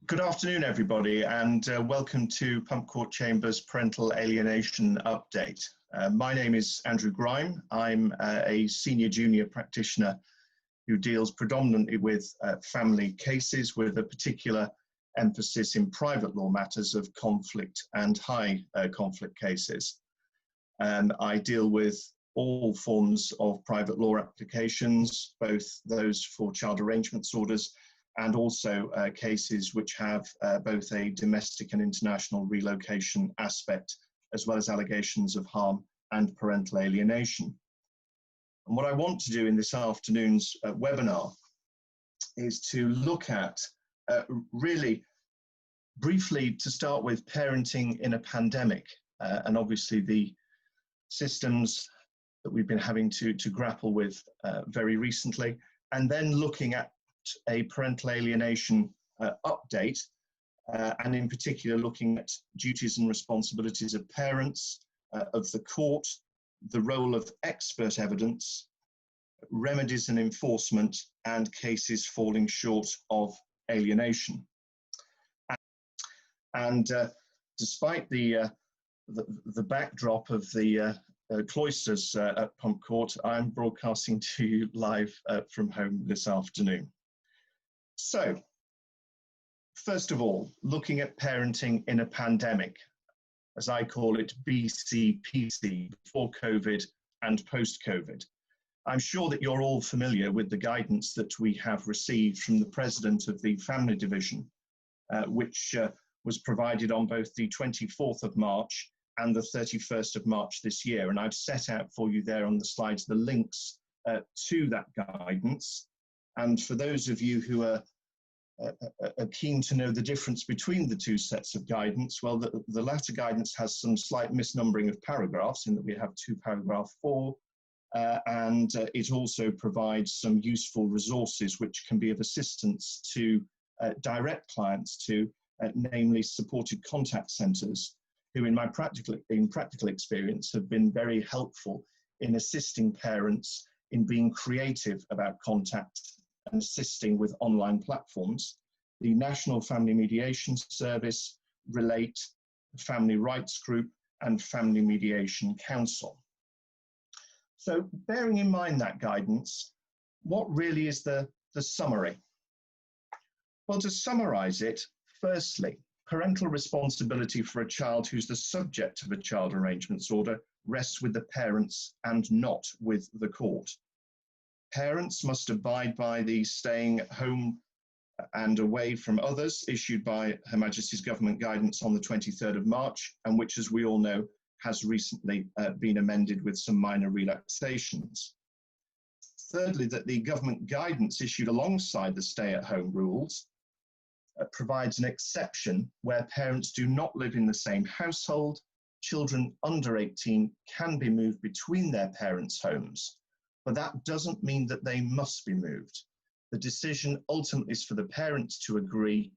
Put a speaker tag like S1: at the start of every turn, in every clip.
S1: Good afternoon, everybody, and welcome to Pump Court Chamber's Parental Alienation Update. My name is Andrew Grime. I'm a senior junior practitioner who deals predominantly with family cases with a particular emphasis in private law matters of conflict and high conflict cases. I deal with all forms of private law applications, both those for child arrangements orders and also cases which have both a domestic and international relocation aspect, as well as allegations of harm and parental alienation. And what I want to do in this afternoon's webinar is to look at really briefly, to start with, parenting in a pandemic, and obviously the systems that we've been having to grapple with very recently, and then looking at a parental alienation update, and in particular looking at duties and responsibilities of parents, of the court, the role of expert evidence, remedies and enforcement, and cases falling short of alienation. And despite the backdrop of the cloisters at Pump Court, I'm broadcasting to you live from home this afternoon. So, first of all, looking at parenting in a pandemic, as I call it, BCPC, before COVID and post-COVID. I'm sure that you're all familiar with the guidance that we have received from the President of the Family Division, which was provided on both the 24th of March and the 31st of March this year. And I've set out for you there on the slides the links to that guidance. And for those of you who are keen to know the difference between the two sets of guidance, well, the latter guidance has some slight misnumbering of paragraphs in that we have paragraph 4, and it also provides some useful resources which can be of assistance to direct clients to, namely supported contact centres, who in practical experience have been very helpful in assisting parents in being creative about contact and assisting with online platforms. The National Family Mediation Service, Relate, Family Rights Group, and Family Mediation Council. So bearing in mind that guidance, what really is the summary? Well, to summarise it, firstly, parental responsibility for a child who's the subject of a child arrangements order rests with the parents and not with the court. Parents must abide by the staying at home and away from others issued by Her Majesty's Government guidance on the 23rd of March, and which, as we all know, has recently been amended with some minor relaxations. Thirdly, that the government guidance issued alongside the stay-at-home rules provides an exception where parents do not live in the same household. Children under 18 can be moved between their parents' homes, but that doesn't mean that they must be moved. The decision ultimately is for the parents to agree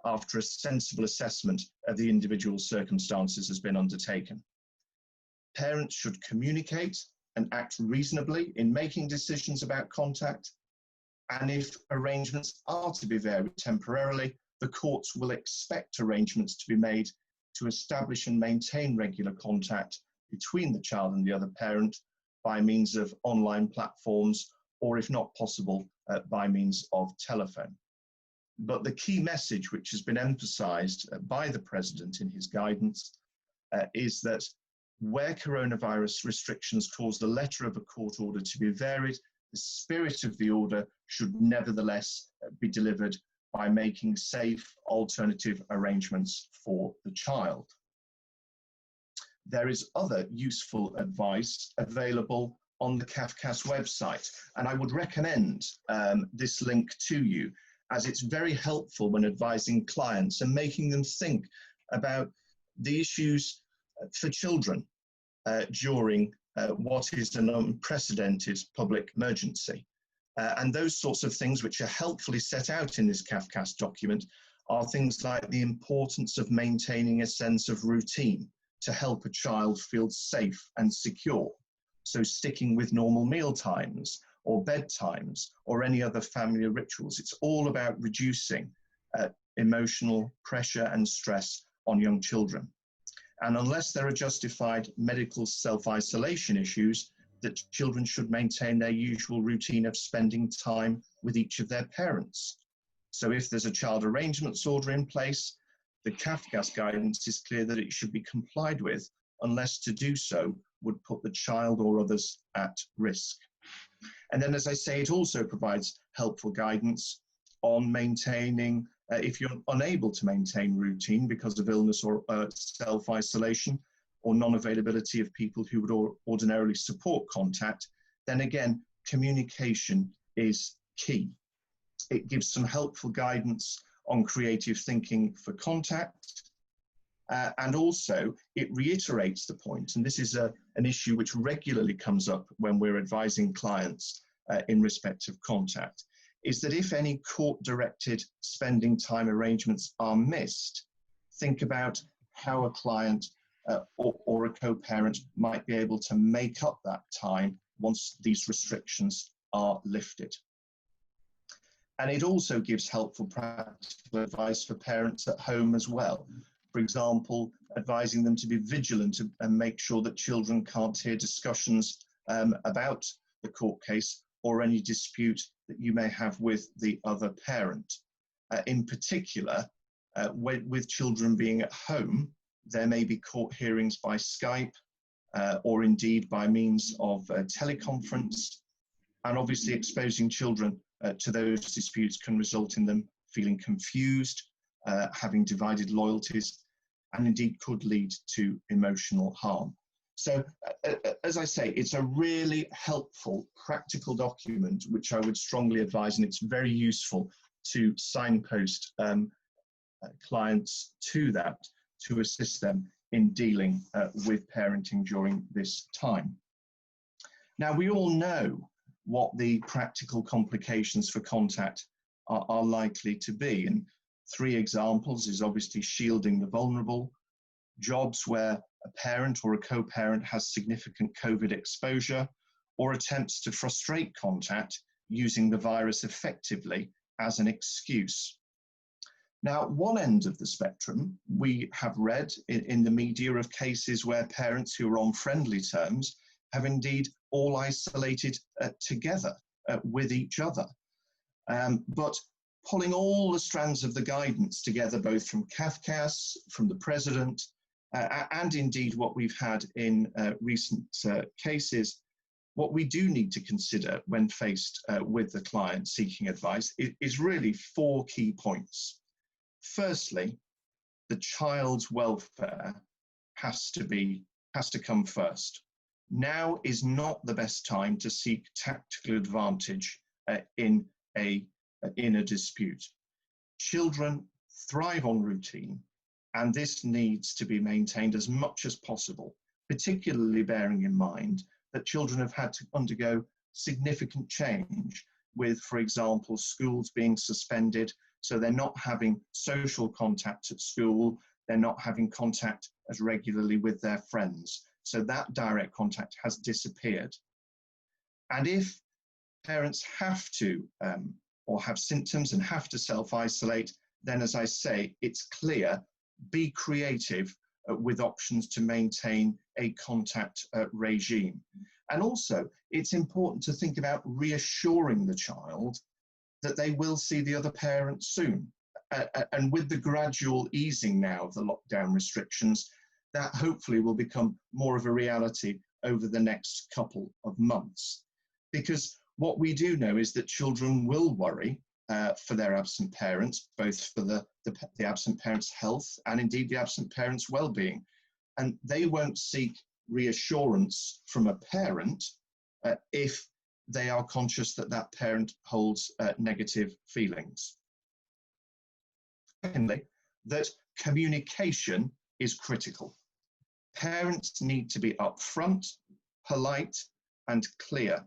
S1: after a sensible assessment of the individual circumstances has been undertaken. Parents should communicate and act reasonably in making decisions about contact, and if arrangements are to be varied temporarily, the courts will expect arrangements to be made to establish and maintain regular contact between the child and the other parent by means of online platforms, or if not possible, by means of telephone. But the key message which has been emphasised by the President in his guidance is that where coronavirus restrictions cause the letter of a court order to be varied, the spirit of the order should nevertheless be delivered by making safe alternative arrangements for the child. There is other useful advice available on the CAFCAS website, and I would recommend this link to you, as it's very helpful when advising clients and making them think about the issues for children during what is an unprecedented public emergency. And those sorts of things which are helpfully set out in this CAFCAS document are things like the importance of maintaining a sense of routine to help a child feel safe and secure. So sticking with normal meal times or bedtimes or any other family rituals. It's all about reducing emotional pressure and stress on young children. And unless there are justified medical self-isolation issues, that children should maintain their usual routine of spending time with each of their parents. So if there's a child arrangements order in place, the CAFCAS guidance is clear that it should be complied with, unless to do so would put the child or others at risk. And then, as I say, it also provides helpful guidance on maintaining, if you're unable to maintain routine because of illness or self-isolation or non-availability of people who would ordinarily support contact, then again, communication is key. It gives some helpful guidance on creative thinking for contact, and also it reiterates the point, and this is an issue which regularly comes up when we're advising clients in respect of contact, is that if any court-directed spending time arrangements are missed, think about how a client or a co-parent might be able to make up that time once these restrictions are lifted. And it also gives helpful practical advice for parents at home as well. For example, advising them to be vigilant and make sure that children can't hear discussions about the court case or any dispute that you may have with the other parent. In particular, with children being at home, there may be court hearings by Skype or indeed by means of teleconference, and obviously exposing children to those disputes can result in them feeling confused, having divided loyalties, and indeed could lead to emotional harm. So, as I say, it's a really helpful, practical document, which I would strongly advise, and it's very useful to signpost clients to that, to assist them in dealing with parenting during this time. Now, we all know what the practical complications for contact are likely to be. And 3 examples is obviously shielding the vulnerable, jobs where a parent or a co-parent has significant COVID exposure, or attempts to frustrate contact using the virus effectively as an excuse. Now, at one end of the spectrum, we have read in the media of cases where parents who are on friendly terms have indeed all isolated together with each other. But pulling all the strands of the guidance together, both from CAFCAS, from the President, and indeed what we've had in recent cases, what we do need to consider when faced with the client seeking advice is really 4 key points. Firstly, the child's welfare has to come first. Now is not the best time to seek tactical advantage in a dispute. Children thrive on routine, and this needs to be maintained as much as possible, particularly bearing in mind that children have had to undergo significant change with, for example, schools being suspended, so they're not having social contact at school, they're not having contact as regularly with their friends. So that direct contact has disappeared. And if parents have to, or have symptoms and have to self-isolate, then as I say, it's clear, be creative with options to maintain a contact regime. And also, it's important to think about reassuring the child that they will see the other parent soon. And with the gradual easing now of the lockdown restrictions, that hopefully will become more of a reality over the next couple of months. Because what we do know is that children will worry for their absent parents, both for the absent parent's health and indeed the absent parent's well-being. And they won't seek reassurance from a parent if they are conscious that that parent holds negative feelings. Secondly, that communication is critical. Parents need to be upfront, polite, and clear.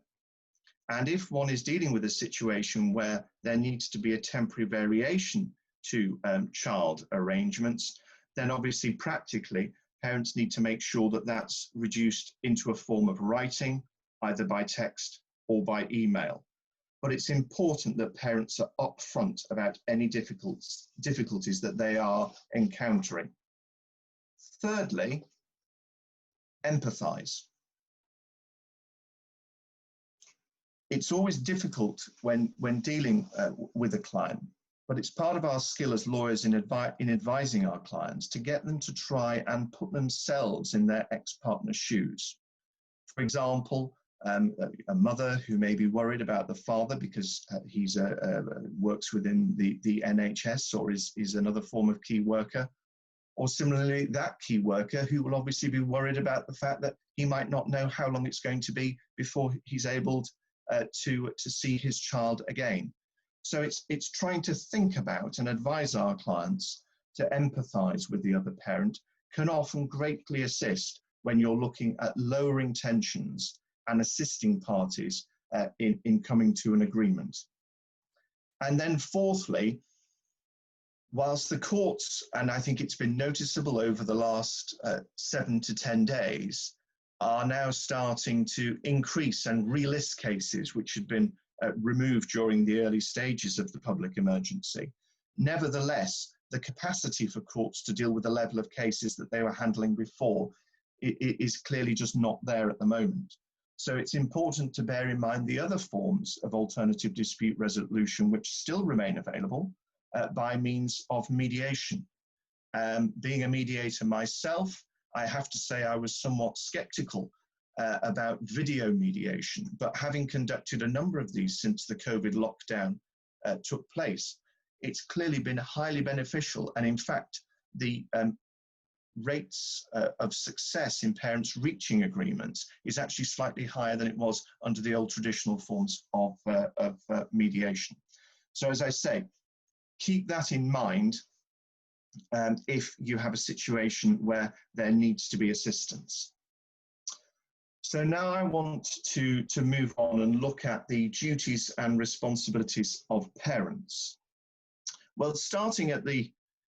S1: And if one is dealing with a situation where there needs to be a temporary variation to child arrangements, then obviously practically parents need to make sure that that's reduced into a form of writing, either by text or by email. but it's important that parents are upfront about any difficulties that they are encountering. Thirdly, empathize. It's always difficult when dealing with a client, but it's part of our skill as lawyers in advising our clients to get them to try and put themselves in their ex-partner's shoes. For example, a mother who may be worried about the father because he's works within the NHS or is another form of key worker, or similarly that key worker who will obviously be worried about the fact that he might not know how long it's going to be before he's able to see his child again. So it's trying to think about and advise our clients to empathize with the other parent can often greatly assist when you're looking at lowering tensions and assisting parties in coming to an agreement. And then fourthly, whilst the courts, and I think it's been noticeable over the last 7 to 10 days, are now starting to increase and relist cases which had been removed during the early stages of the public emergency. Nevertheless, the capacity for courts to deal with the level of cases that they were handling before is clearly just not there at the moment. So it's important to bear in mind the other forms of alternative dispute resolution which still remain available by means of mediation. Being a mediator myself, I have to say I was somewhat skeptical about video mediation, but having conducted a number of these since the COVID lockdown took place, it's clearly been highly beneficial. And in fact, the rates of success in parents reaching agreements is actually slightly higher than it was under the old traditional forms of mediation. So as I say, keep that in mind if you have a situation where there needs to be assistance. So now I want to move on and look at the duties and responsibilities of parents. Well, starting at the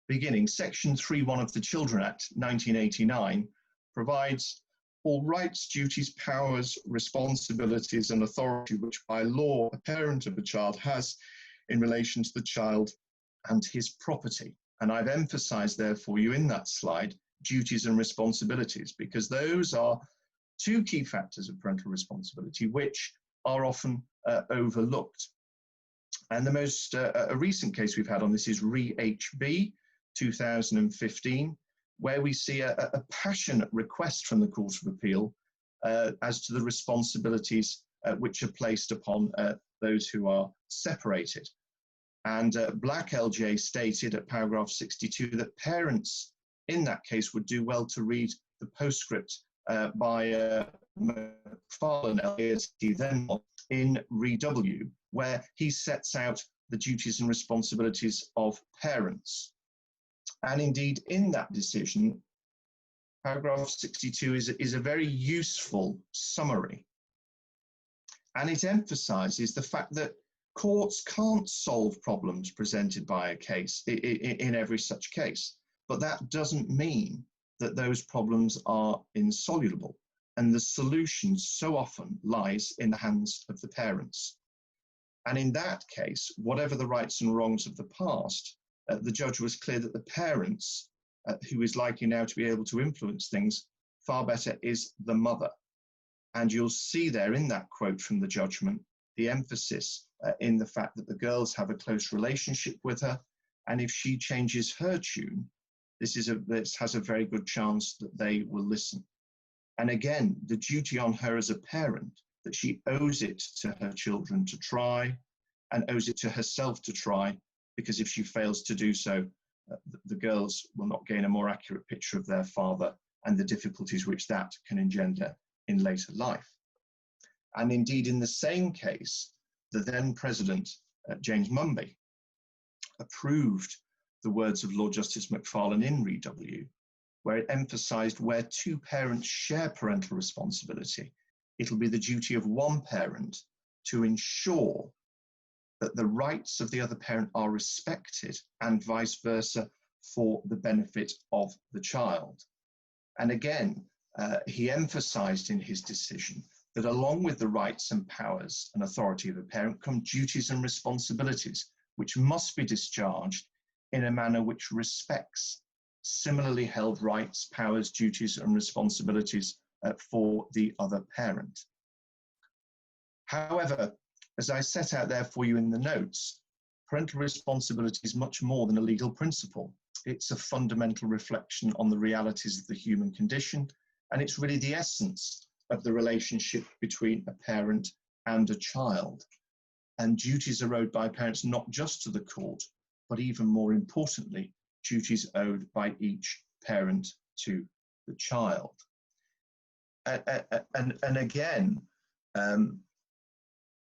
S1: beginning, Section 3.1 of the Children Act 1989 provides all rights, duties, powers, responsibilities and authority which by law a parent of a child has in relation to the child and his property. And I've emphasized there for you in that slide, duties and responsibilities, because those are two key factors of parental responsibility which are often overlooked. And the most recent case we've had on this is Re-HB 2015, where we see a passionate request from the Court of Appeal as to the responsibilities which are placed upon those who are separated. And Black LJ stated at paragraph 62 that parents in that case would do well to read the postscript by McFarlane LAST then in Re-W, where he sets out the duties and responsibilities of parents. And indeed, in that decision, paragraph 62 is a very useful summary. And it emphasizes the fact that courts can't solve problems presented by a case in every such case, but that doesn't mean that those problems are insoluble. And the solution so often lies in the hands of the parents. And in that case, whatever the rights and wrongs of the past, the judge was clear that the parents, who is likely now to be able to influence things far better, is the mother. And you'll see there in that quote from the judgment, the emphasis in the fact that the girls have a close relationship with her. And if she changes her tune, this has a very good chance that they will listen. And again, the duty on her as a parent, that she owes it to her children to try and owes it to herself to try, because if she fails to do so, the girls will not gain a more accurate picture of their father and the difficulties which that can engender in later life. And indeed, in the same case, the then President, James Mumby, approved the words of Lord Justice McFarlane in Re-W, where it emphasized where two parents share parental responsibility, it'll be the duty of one parent to ensure that the rights of the other parent are respected and vice versa for the benefit of the child. And again, he emphasized in his decision that along with the rights and powers and authority of a parent come duties and responsibilities, which must be discharged in a manner which respects similarly held rights, powers, duties, and responsibilities for the other parent. However, as I set out there for you in the notes, parental responsibility is much more than a legal principle. It's a fundamental reflection on the realities of the human condition, and it's really the essence of the relationship between a parent and a child. And duties are owed by parents not just to the court, but even more importantly, duties owed by each parent to the child. And again,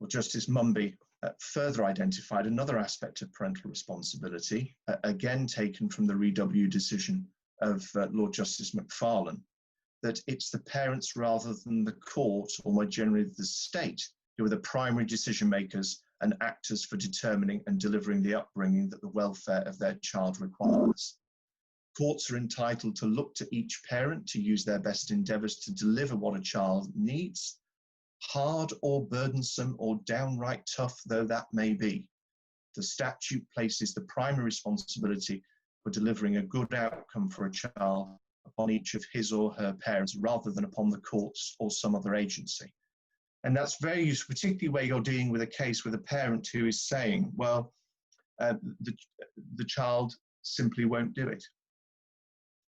S1: Justice Mumby further identified another aspect of parental responsibility, again taken from the Re-W decision of Lord Justice Macfarlane, that it's the parents rather than the court, or more generally the state, who are the primary decision makers and actors for determining and delivering the upbringing that the welfare of their child requires. Courts are entitled to look to each parent to use their best endeavours to deliver what a child needs, hard or burdensome or downright tough though that may be. The statute places the primary responsibility for delivering a good outcome for a child upon each of his or her parents rather than upon the courts or some other agency. And that's very useful, particularly where you're dealing with a case with a parent who is saying, well, the child simply won't do it,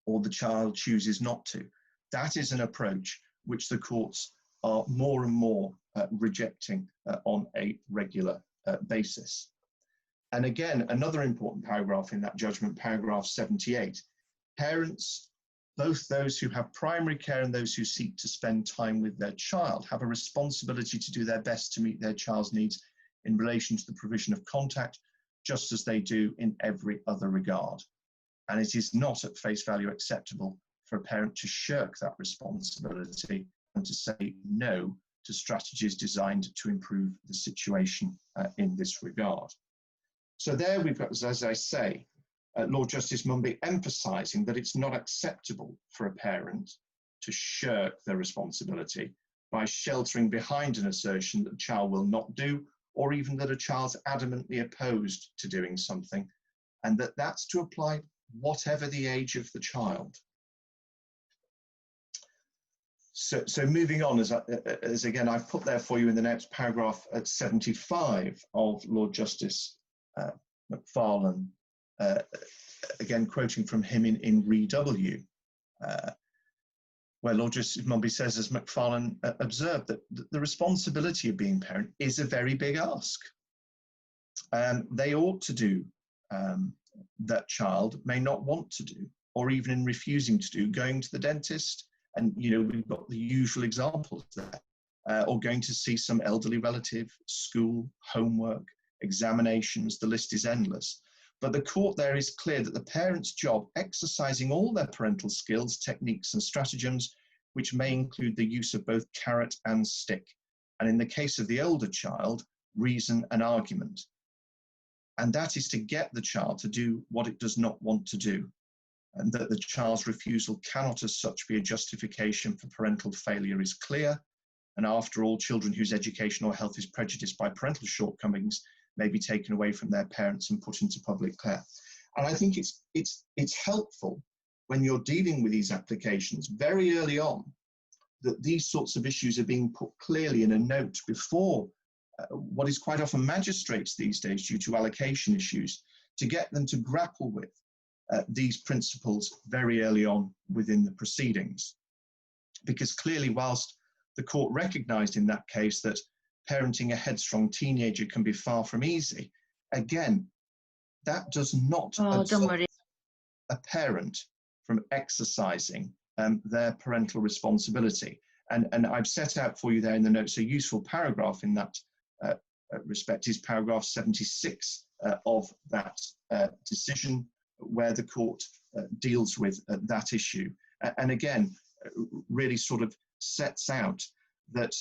S1: or the child chooses not to. That is an approach which the courts are more and more rejecting on a regular basis. And again, another important paragraph in that judgment, paragraph 78, parents, both those who have primary care and those who seek to spend time with their child, have a responsibility to do their best to meet their child's needs in relation to the provision of contact, just as they do in every other regard. And it is not at face value acceptable for a parent to shirk that responsibility and to say no to strategies designed to improve the situation in this regard. So there we've got, as I say, Lord Justice Mumby emphasising that it's not acceptable for a parent to shirk their responsibility by sheltering behind an assertion that the child will not do, or even that a child's adamantly opposed to doing something, and that that's to apply whatever the age of the child. So moving on, as again I've put there for you in the next paragraph at 75 of Lord Justice Macfarlane, again quoting from him in Re-W, where Lord Justice Mumby says, as Macfarlane observed, that the responsibility of being parent is a very big ask. They ought to do that child may not want to do, or even in refusing to do, going to the dentist, and we've got the usual examples there, or going to see some elderly relative, school, homework, examinations, the list is endless. But the court there is clear that the parent's job, exercising all their parental skills, techniques and stratagems, which may include the use of both carrot and stick, and in the case of the older child, reason and argument. And that is to get the child to do what it does not want to do, and that the child's refusal cannot as such be a justification for parental failure is clear. And after all, children whose education or health is prejudiced by parental shortcomings may be taken away from their parents and put into public care. And I think it's helpful when you're dealing with these applications very early on that these sorts of issues are being put clearly in a note before what is quite often magistrates these days due to allocation issues, to get them to grapple with these principles very early on within the proceedings. Because clearly, whilst the court recognised in that case that parenting a headstrong teenager can be far from easy, again, that does not absolve a parent from exercising their parental responsibility. And I've set out for you there in the notes a useful paragraph in that respect is paragraph 76 of that decision, where the court deals with that issue. And again, really sort of sets out that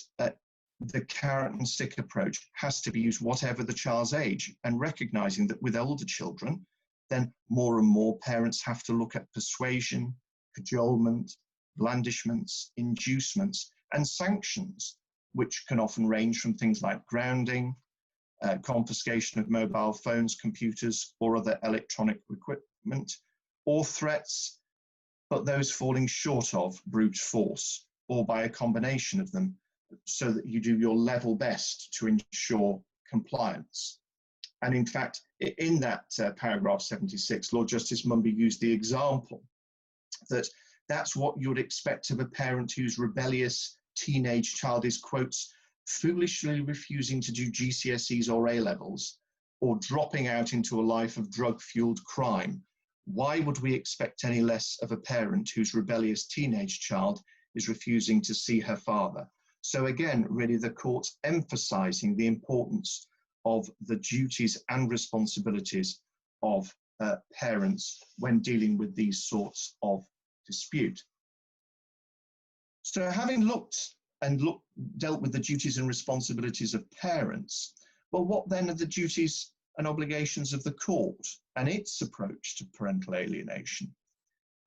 S1: the carrot and stick approach has to be used whatever the child's age, and recognizing that with older children, then more and more parents have to look at persuasion, cajolement, blandishments, inducements, and sanctions which can often range from things like grounding, confiscation of mobile phones, computers, or other electronic equipment, or threats, but those falling short of brute force, or by a combination of them, so that you do your level best to ensure compliance. And in fact, in that paragraph 76, Lord Justice Mumby used the example that that's what you would expect of a parent whose rebellious teenage child is, quotes, foolishly refusing to do GCSEs or A-levels, or dropping out into a life of drug-fueled crime. Why would we expect any less of a parent whose rebellious teenage child is refusing to see her father? So again, really the court's emphasizing the importance of the duties and responsibilities of parents when dealing with these sorts of dispute. So having dealt with the duties and responsibilities of parents, well, what then are the duties and obligations of the court and its approach to parental alienation?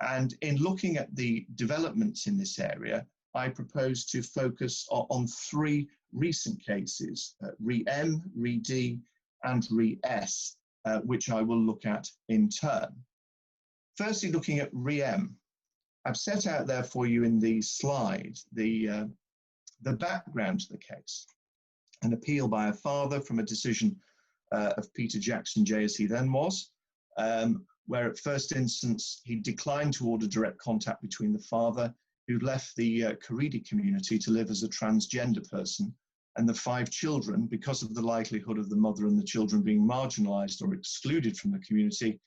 S1: And in looking at the developments in this area, I propose to focus on three recent cases, Re-M, Re-D, and Re-S, which I will look at in turn. Firstly, looking at Re-M, I've set out there for you in the slide the background to the case. An appeal by a father from a decision of Peter Jackson J, as he then was, where at first instance he declined to order direct contact between the father, who left the Caridi community to live as a transgender person, and the 5 children, because of the likelihood of the mother and the children being marginalized or excluded from the community.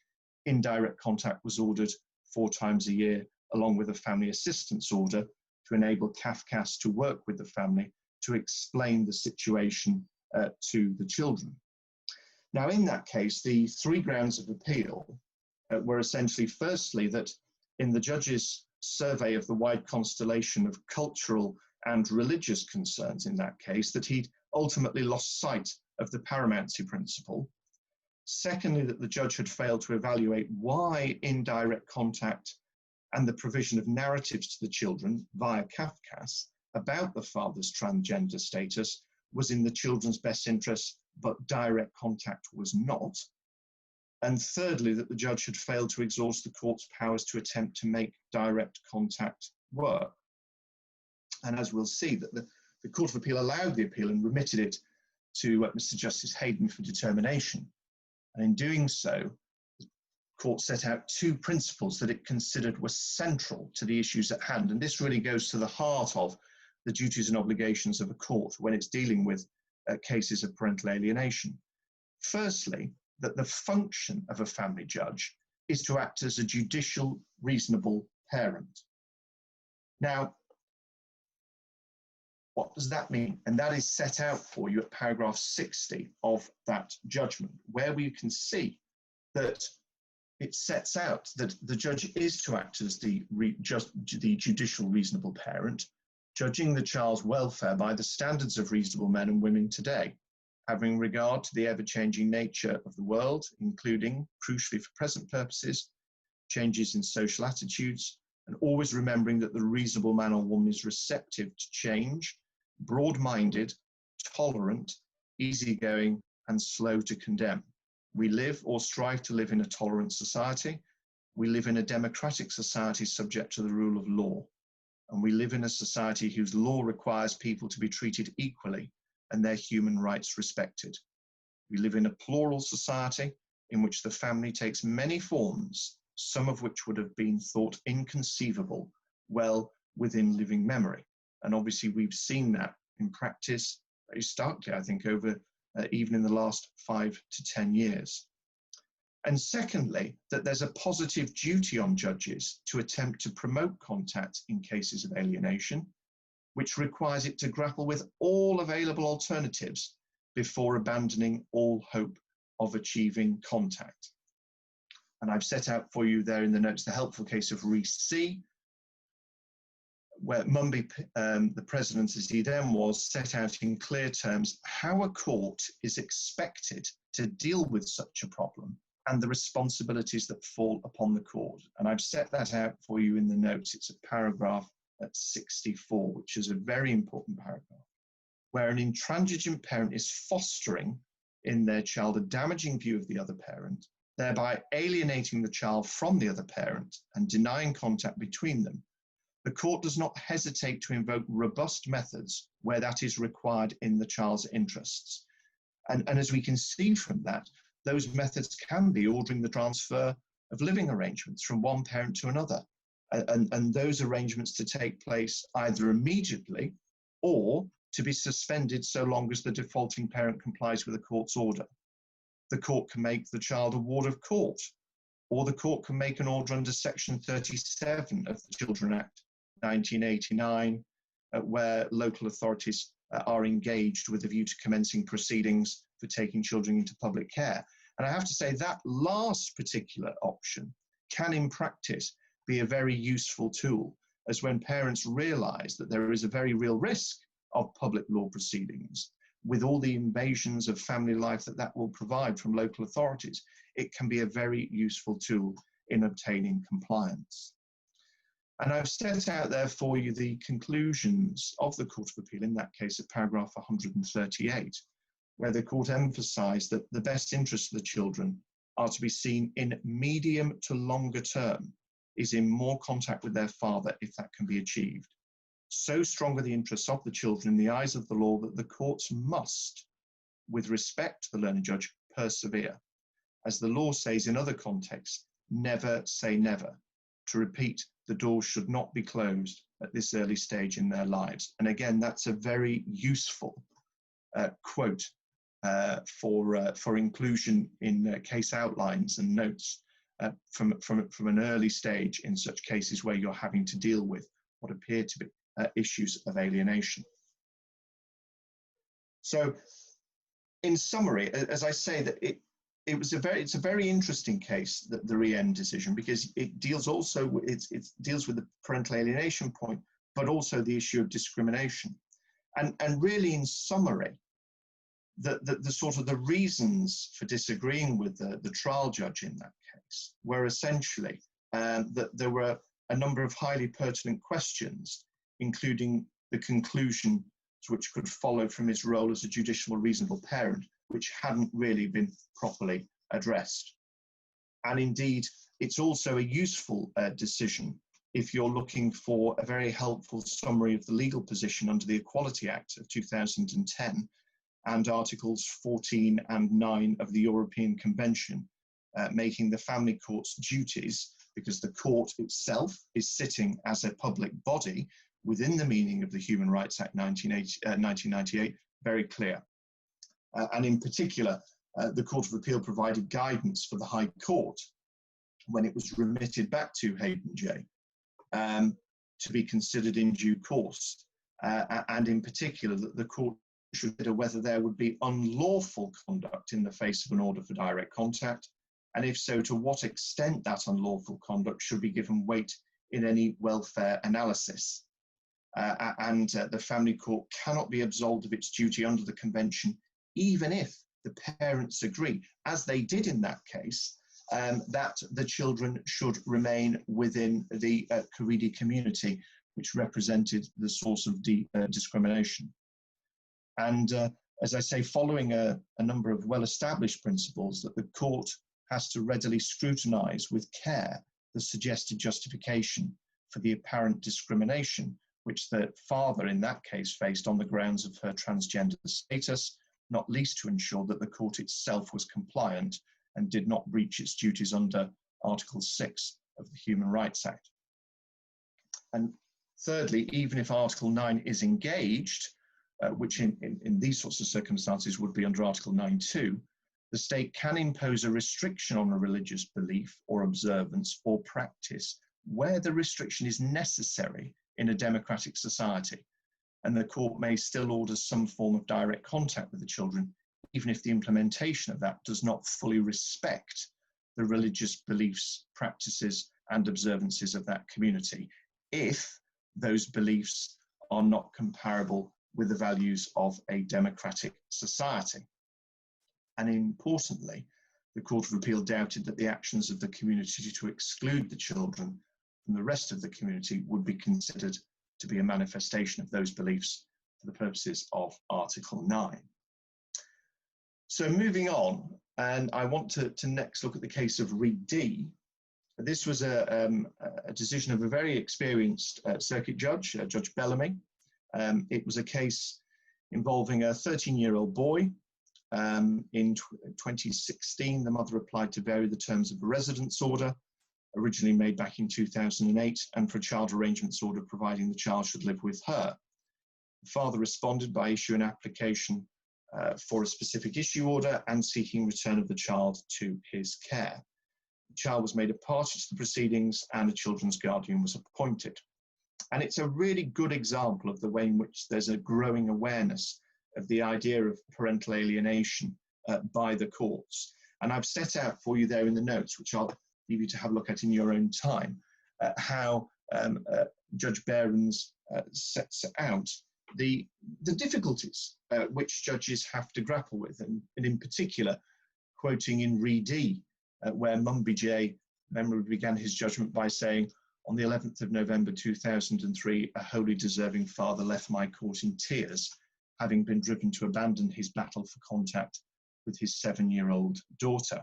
S1: Indirect contact was ordered 4 times a year, along with a family assistance order to enable CAFCAS to work with the family to explain the situation to the children. Now, in that case, the 3 grounds of appeal were essentially, firstly, that in the judge's survey of the wide constellation of cultural and religious concerns in that case, that he'd ultimately lost sight of the paramountcy principle. Secondly, that the judge had failed to evaluate why indirect contact and the provision of narratives to the children via CAFCAS about the father's transgender status was in the children's best interest, but direct contact was not. And thirdly, that the judge had failed to exhaust the court's powers to attempt to make direct contact work. And as we'll see, that the Court of Appeal allowed the appeal and remitted it to Mr. Justice Hayden for determination. And in doing so, the court set out 2 principles that it considered were central to the issues at hand. And this really goes to the heart of the duties and obligations of a court when it's dealing with cases of parental alienation. Firstly, that the function of a family judge is to act as a judicial, reasonable parent. Now, what does that mean? And that is set out for you at paragraph 60 of that judgment, where we can see that it sets out that the judge is to act as the judicial, reasonable parent, judging the child's welfare by the standards of reasonable men and women today, having regard to the ever-changing nature of the world, including, crucially for present purposes, changes in social attitudes, and always remembering that the reasonable man or woman is receptive to change, broad-minded, tolerant, easygoing, and slow to condemn. We live or strive to live in a tolerant society. We live in a democratic society subject to the rule of law. And we live in a society whose law requires people to be treated equally and their human rights respected. We live in a plural society in which the family takes many forms, some of which would have been thought inconceivable well within living memory. And obviously we've seen that in practice very starkly, I think, over even in the last 5 to 10 years. And secondly, that there's a positive duty on judges to attempt to promote contact in cases of alienation, which requires it to grapple with all available alternatives before abandoning all hope of achieving contact. And I've set out for you there in the notes the helpful case of Re-C, where Mumby, the president as he then was, set out in clear terms how a court is expected to deal with such a problem and the responsibilities that fall upon the court. And I've set that out for you in the notes. It's a paragraph at 64, which is a very important paragraph. where an intransigent parent is fostering in their child a damaging view of the other parent, thereby alienating the child from the other parent and denying contact between them, the court does not hesitate to invoke robust methods where that is required in the child's interests. And as we can see from that, those methods can be ordering the transfer of living arrangements from one parent to another, and those arrangements to take place either immediately or to be suspended so long as the defaulting parent complies with a court's order. The court can make the child a ward of court, or the court can make an order under Section 37 of the Children Act 1989, where local authorities are engaged with a view to commencing proceedings for taking children into public care. And I have to say that last particular option can in practice be a very useful tool, as when parents realise that there is a very real risk of public law proceedings, with all the invasions of family life that will provide from local authorities, it can be a very useful tool in obtaining compliance. And I've set out there for you the conclusions of the Court of Appeal, in that case at paragraph 138, where the court emphasised that the best interests of the children are to be seen in medium to longer term, is in more contact with their father if that can be achieved. So strong are the interests of the children in the eyes of the law that the courts must, with respect to the learned judge, persevere. As the law says in other contexts, never say never. To repeat, the door should not be closed at this early stage in their lives. And again, that's a very useful quote for inclusion in case outlines and notes from an early stage in such cases where you're having to deal with what appear to be issues of alienation. So, in summary, as I say, that it's a very interesting case, the Grime decision, because it deals also it deals with the parental alienation point, but also the issue of discrimination, and really in summary, the sort of the reasons for disagreeing with the trial judge in that case were essentially that there were a number of highly pertinent questions, including the conclusion which could follow from his role as a judicial reasonable parent, which hadn't really been properly addressed. And indeed, it's also a useful decision if you're looking for a very helpful summary of the legal position under the Equality Act of 2010 and Articles 14 and 9 of the European Convention, making the family court's duties, because the court itself is sitting as a public body within the meaning of the Human Rights Act 1998, very clear. And in particular, the Court of Appeal provided guidance for the High Court when it was remitted back to Hayden J. To be considered in due course. And in particular, that the court should consider whether there would be unlawful conduct in the face of an order for direct contact, and if so, to what extent that unlawful conduct should be given weight in any welfare analysis. And the family court cannot be absolved of its duty under the convention, even if the parents agree, as they did in that case, that the children should remain within the Caridi community, which represented the source of discrimination. And as I say, following a number of well-established principles, that the court has to readily scrutinise with care the suggested justification for the apparent discrimination which the father in that case faced on the grounds of her transgender status, not least to ensure that the court itself was compliant and did not breach its duties under Article 6 of the Human Rights Act. And thirdly, even if Article 9 is engaged, which in these sorts of circumstances would be under Article 9.2, the state can impose a restriction on a religious belief or observance or practice where the restriction is necessary in a democratic society. And the court may still order some form of direct contact with the children, even if the implementation of that does not fully respect the religious beliefs, practices, and observances of that community, if those beliefs are not comparable with the values of a democratic society. And importantly, the Court of Appeal doubted that the actions of the community to exclude the children from the rest of the community would be considered to be a manifestation of those beliefs for the purposes of Article 9. So moving on, and I want to next look at the case of Reed D. This was a decision of a very experienced circuit judge, Judge Bellamy. It was a case involving a 13-year-old boy. In 2016, the mother applied to vary the terms of a residence order, originally made back in 2008, and for a child arrangements order providing the child should live with her. The father responded by issuing an application for a specific issue order and seeking return of the child to his care. The child was made a party to the proceedings and a children's guardian was appointed. And it's a really good example of the way in which there's a growing awareness of the idea of parental alienation by the courts. And I've set out for you there in the notes, which I'll leave you to have a look at in your own time, how Judge Behrens sets out the difficulties which judges have to grapple with, and in particular, quoting in Reed D, where Mumby J. memorably began his judgment by saying, on the 11th of November 2003, a wholly deserving father left my court in tears, having been driven to abandon his battle for contact with his 7-year-old daughter.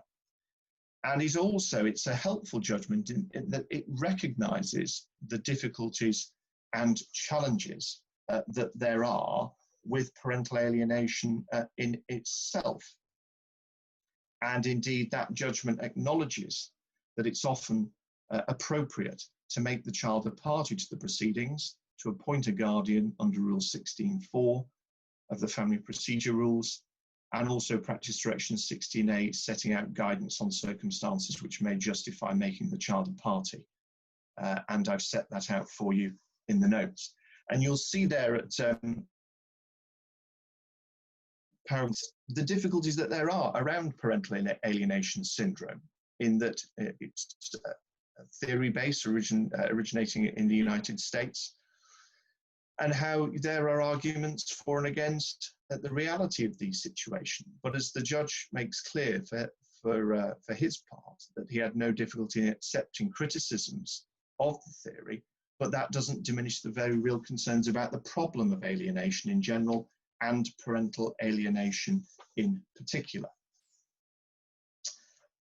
S1: And it's a helpful judgment in that it recognises the difficulties and challenges that there are with parental alienation in itself. And indeed, that judgment acknowledges that it's often appropriate to make the child a party to the proceedings, to appoint a guardian under Rule 16.4 of the Family Procedure Rules, and also Practice Direction 16A, setting out guidance on circumstances which may justify making the child a party. And I've set that out for you in the notes. And you'll see there at parents the difficulties that there are around parental alienation syndrome, in that it's theory-based, originating in the United States, and how there are arguments for and against the reality of these situations. But as the judge makes clear for his part, that he had no difficulty in accepting criticisms of the theory, but that doesn't diminish the very real concerns about the problem of alienation in general and parental alienation in particular.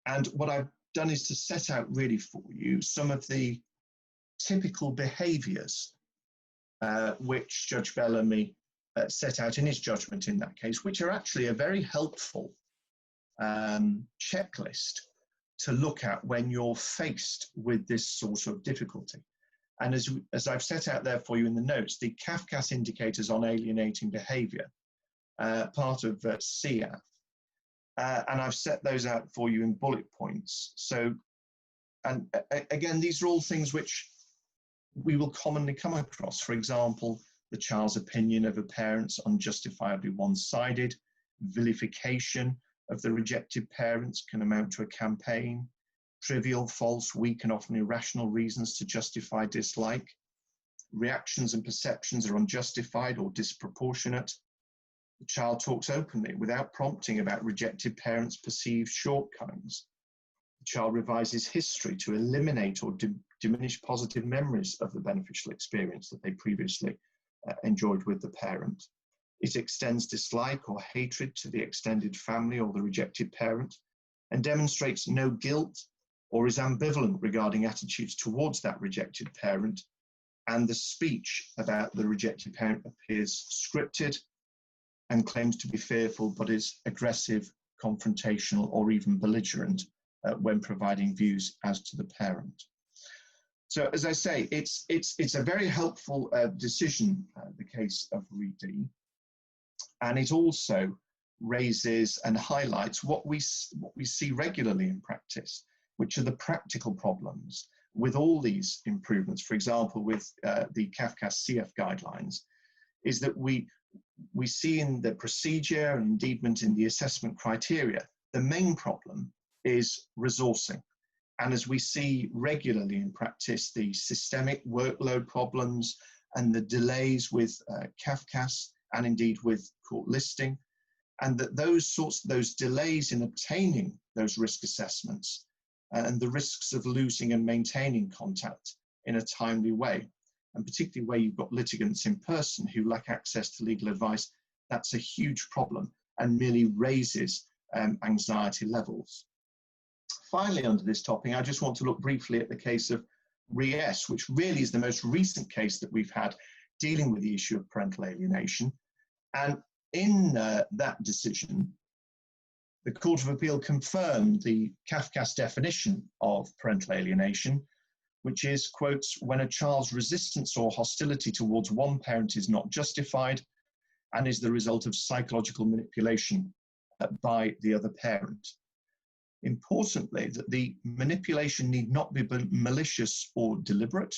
S1: And what I've done is to set out really for you some of the typical behaviours which Judge Bellamy set out in his judgment in that case, which are actually a very helpful checklist to look at when you're faced with this sort of difficulty. And as I've set out there for you in the notes, the CAFCAS indicators on alienating behaviour, part of CAF, and I've set those out for you in bullet points. So, and again, these are all things which we will commonly come across. For example, the child's opinion of a parent's unjustifiably one-sided, vilification of the rejected parents can amount to a campaign, trivial, false, weak, and often irrational reasons to justify dislike, reactions and perceptions are unjustified or disproportionate. The child talks openly without prompting about rejected parents' perceived shortcomings. The child revises history to eliminate or diminish positive memories of the beneficial experience that they previously enjoyed with the parent. It extends dislike or hatred to the extended family or the rejected parent and demonstrates no guilt or is ambivalent regarding attitudes towards that rejected parent, and the speech about the rejected parent appears scripted and claims to be fearful but is aggressive, confrontational, or even belligerent when providing views as to the parent. So, as I say, it's a very helpful decision, the case of Reed D, and it also raises and highlights what we see regularly in practice, which are the practical problems with all these improvements. For example, with the CAFCAS CF guidelines, is that we see in the procedure and indeed in the assessment criteria, the main problem is resourcing. And as we see regularly in practice, the systemic workload problems and the delays with CAFCAS and indeed with court listing, and that those delays in obtaining those risk assessments and the risks of losing and maintaining contact in a timely way and particularly where you've got litigants in person who lack access to legal advice, that's a huge problem and merely raises anxiety levels. Finally, under this topic, I just want to look briefly at the case of Ries, which really is the most recent case that we've had dealing with the issue of parental alienation. And in that decision, the Court of Appeal confirmed the Kafka's definition of parental alienation, which is, quotes, when a child's resistance or hostility towards one parent is not justified and is the result of psychological manipulation by the other parent. Importantly, that the manipulation need not be malicious or deliberate.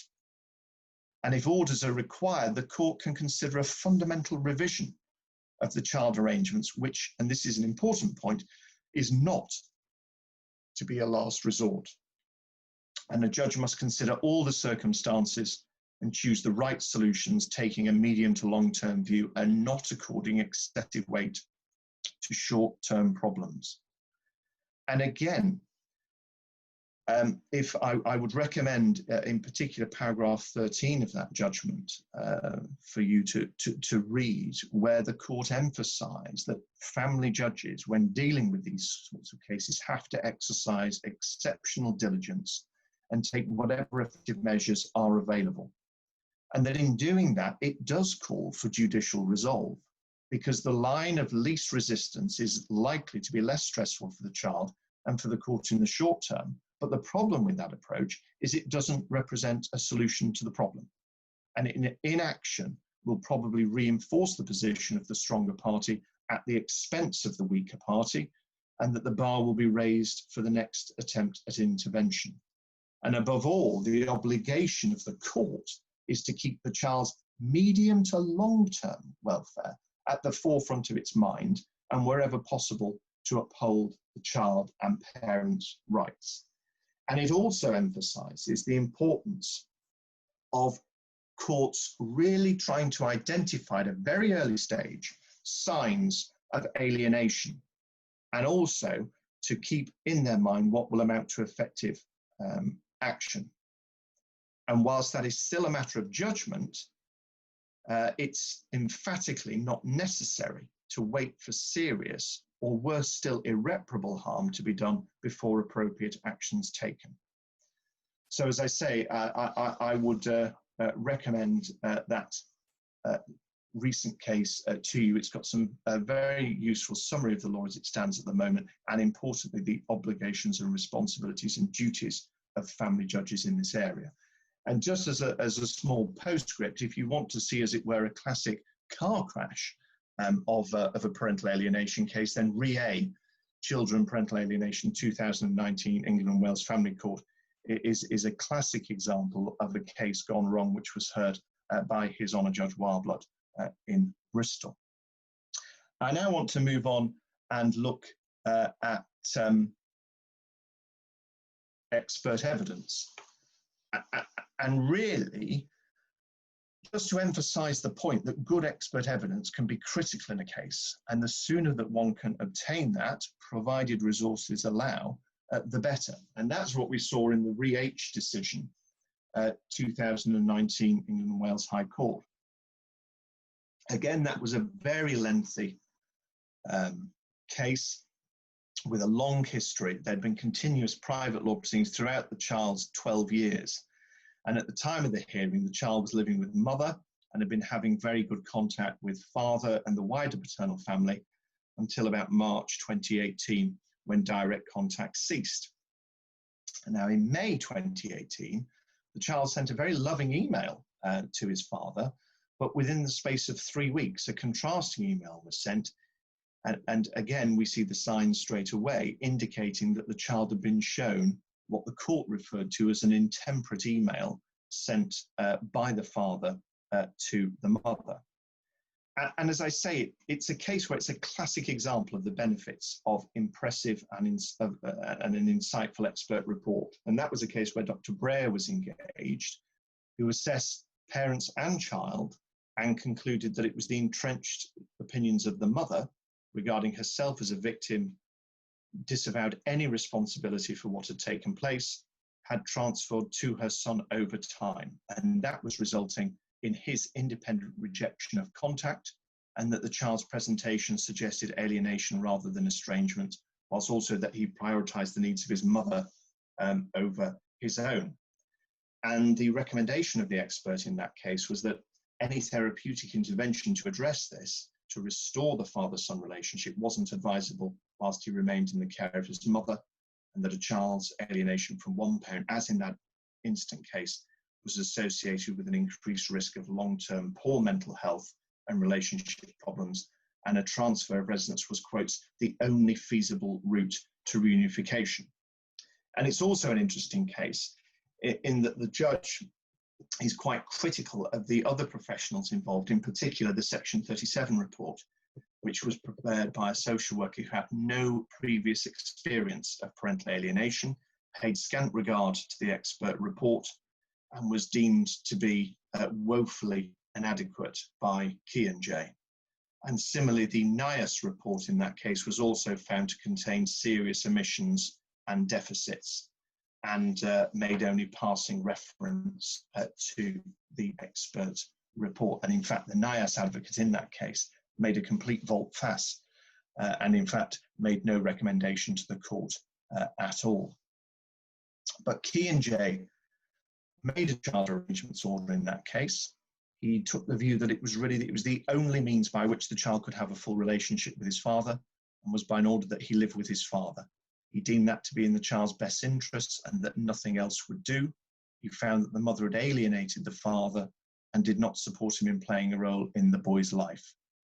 S1: And if orders are required, the court can consider a fundamental revision of the child arrangements, which, and this is an important point, is not to be a last resort. And a judge must consider all the circumstances and choose the right solutions, taking a medium to long-term view and not according excessive weight to short-term problems. And again, if I would recommend, in particular, paragraph 13 of that judgment for you to read, where the court emphasised that family judges, when dealing with these sorts of cases, have to exercise exceptional diligence and take whatever effective measures are available. And that in doing that, it does call for judicial resolve, because the line of least resistance is likely to be less stressful for the child and for the court in the short term. But the problem with that approach is it doesn't represent a solution to the problem. And inaction will probably reinforce the position of the stronger party at the expense of the weaker party, and that the bar will be raised for the next attempt at intervention. And above all, the obligation of the court is to keep the child's medium to long-term welfare at the forefront of its mind, and wherever possible, to uphold the child and parents' rights. And it also emphasizes the importance of courts really trying to identify at a very early stage signs of alienation, and also to keep in their mind what will amount to effective action. And whilst that is still a matter of judgment, it's emphatically not necessary to wait for serious, or worse still, irreparable harm to be done before appropriate actions taken. So as I say, I would recommend that recent case to you. It's got some very useful summary of the law as it stands at the moment, and importantly, the obligations and responsibilities and duties of family judges in this area. And just as a small postscript, if you want to see, as it were, a classic car crash of a parental alienation case, then REA, Children Parental Alienation 2019, England and Wales Family Court, is a classic example of a case gone wrong, which was heard by His Honour Judge Wildblood in Bristol. I now want to move on and look at expert evidence. And really, just to emphasize the point that good expert evidence can be critical in a case, and the sooner that one can obtain that, provided resources allow, the better. And that's what we saw in the REH decision, 2019 England and Wales High Court. Again, that was a very lengthy case with a long history. There'd been continuous private law proceedings throughout the child's 12 years. And at the time of the hearing, the child was living with mother and had been having very good contact with father and the wider paternal family until about March 2018, when direct contact ceased. And now in May 2018, the child sent a very loving email to his father, but within the space of 3 weeks, a contrasting email was sent. And again, we see the signs straight away indicating that the child had been shown what the court referred to as an intemperate email sent by the father to the mother. And as I say, it's a case where it's a classic example of the benefits of impressive and an insightful expert report. And that was a case where Dr. Breyer was engaged, who assessed parents and child and concluded that it was the entrenched opinions of the mother regarding herself as a victim, disavowed any responsibility for what had taken place, had transferred to her son over time, and that was resulting in his independent rejection of contact, and that the child's presentation suggested alienation rather than estrangement, whilst also that he prioritized the needs of his mother over his own. And the recommendation of the expert in that case was that any therapeutic intervention to address this, to restore the father-son relationship, wasn't advisable whilst he remained in the care of his mother, and that a child's alienation from one parent, as in that instant case, was associated with an increased risk of long-term poor mental health and relationship problems, and a transfer of residence was, quotes, the only feasible route to reunification. And it's also an interesting case in that the judge is quite critical of the other professionals involved, in particular the Section 37 report, which was prepared by a social worker who had no previous experience of parental alienation, paid scant regard to the expert report, and was deemed to be woefully inadequate by K&J. And similarly, the NIAS report in that case was also found to contain serious omissions and deficits, and made only passing reference to the expert report. And in fact, the NIAS advocate in that case made a complete volte-face and in fact made no recommendation to the court at all. But K&J made a child arrangements order in that case. He took the view that it was the only means by which the child could have a full relationship with his father, and was by an order that he live with his father. He deemed that to be in the child's best interests and that nothing else would do. He found that the mother had alienated the father and did not support him in playing a role in the boy's life.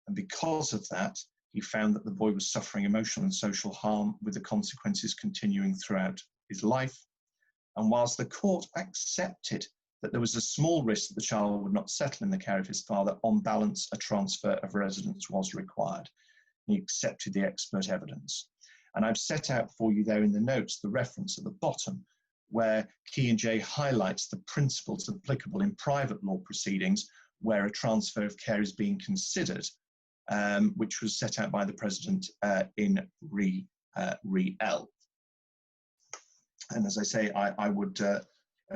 S1: And because of that, he found that the boy was suffering emotional and social harm, with the consequences continuing throughout his life. And whilst the court accepted that there was a small risk that the child would not settle in the care of his father, on balance, a transfer of residence was required. He accepted the expert evidence. And I've set out for you there in the notes the reference at the bottom where K&J highlights the principles applicable in private law proceedings where a transfer of care is being considered, which was set out by the President in Re-L. And as I say, I would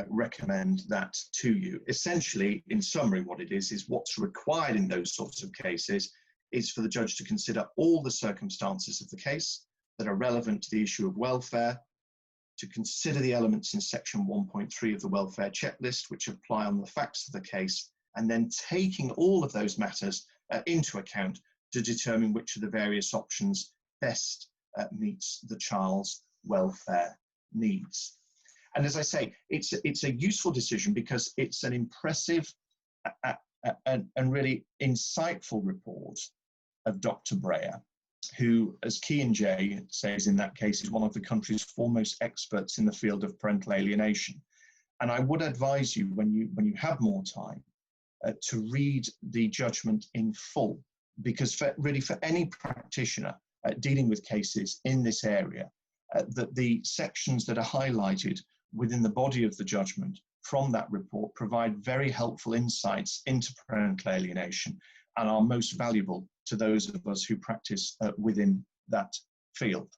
S1: recommend that to you. Essentially, in summary, what it is what's required in those sorts of cases is for the judge to consider all the circumstances of the case that are relevant to the issue of welfare, to consider the elements in section 1.3 of the welfare checklist which apply on the facts of the case, and then taking all of those matters into account to determine which of the various options best meets the child's welfare needs. And as I say, it's a useful decision because it's an impressive and really insightful report of Dr. Breyer, who, as K&J says in that case, is one of the country's foremost experts in the field of parental alienation. And I would advise you, when you have more time, to read the judgment in full, because for any practitioner dealing with cases in this area, that the sections that are highlighted within the body of the judgment from that report provide very helpful insights into parental alienation and are most valuable to those of us who practice within that field.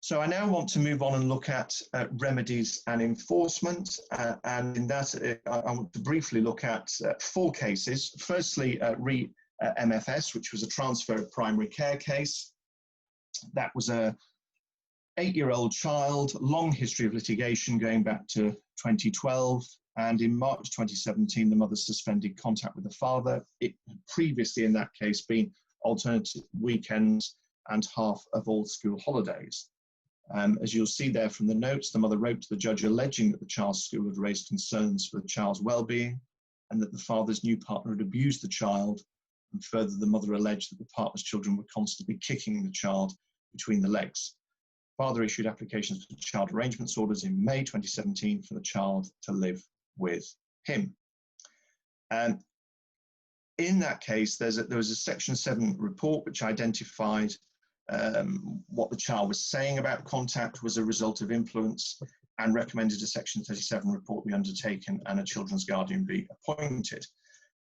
S1: So I now want to move on and look at remedies and enforcement. And in that, I want to briefly look at 4 cases. Firstly, Re-MFS, which was a transfer of primary care case. That was a 8-year-old child, long history of litigation going back to 2012. And in March 2017, the mother suspended contact with the father. It had previously, in that case, been alternative weekends and half of all school holidays. As you'll see there from the notes, the mother wrote to the judge alleging that the child's school had raised concerns for the child's well-being and that the father's new partner had abused the child. And further, the mother alleged that the partner's children were constantly kicking the child between the legs. Father issued applications for child arrangements orders in May 2017 for the child to live with him. And in that case, there was a Section 7 report which identified what the child was saying about contact was a result of influence, and recommended a Section 37 report be undertaken and a children's guardian be appointed.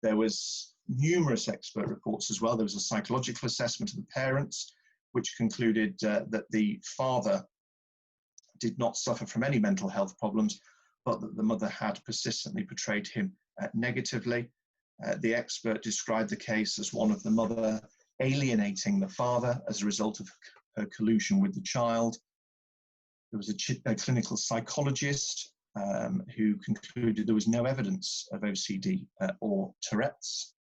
S1: There was numerous expert reports as well. There was a psychological assessment of the parents, which concluded that the father did not suffer from any mental health problems, but that the mother had persistently portrayed him negatively. The expert described the case as one of the mother alienating the father as a result of her collusion with the child. There was a clinical psychologist who concluded there was no evidence of OCD or Tourette's.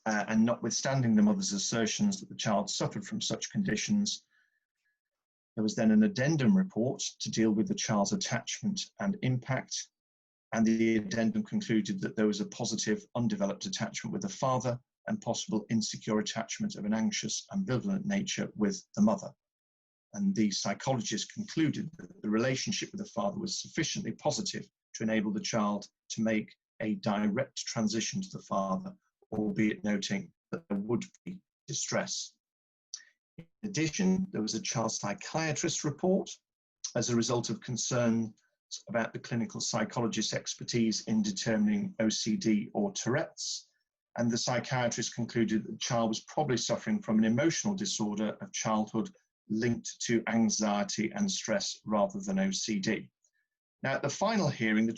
S1: And notwithstanding the mother's assertions that the child suffered from such conditions, there was then an addendum report to deal with the child's attachment and impact. And the addendum concluded that there was a positive, undeveloped attachment with the father and possible insecure attachment of an anxious, ambivalent nature with the mother. And the psychologist concluded that the relationship with the father was sufficiently positive to enable the child to make a direct transition to the father, albeit noting that there would be distress. In addition, there was a child psychiatrist report as a result of concern about the clinical psychologist's expertise in determining OCD or Tourette's. And the psychiatrist concluded that the child was probably suffering from an emotional disorder of childhood linked to anxiety and stress rather than OCD. Now, at the final hearing, the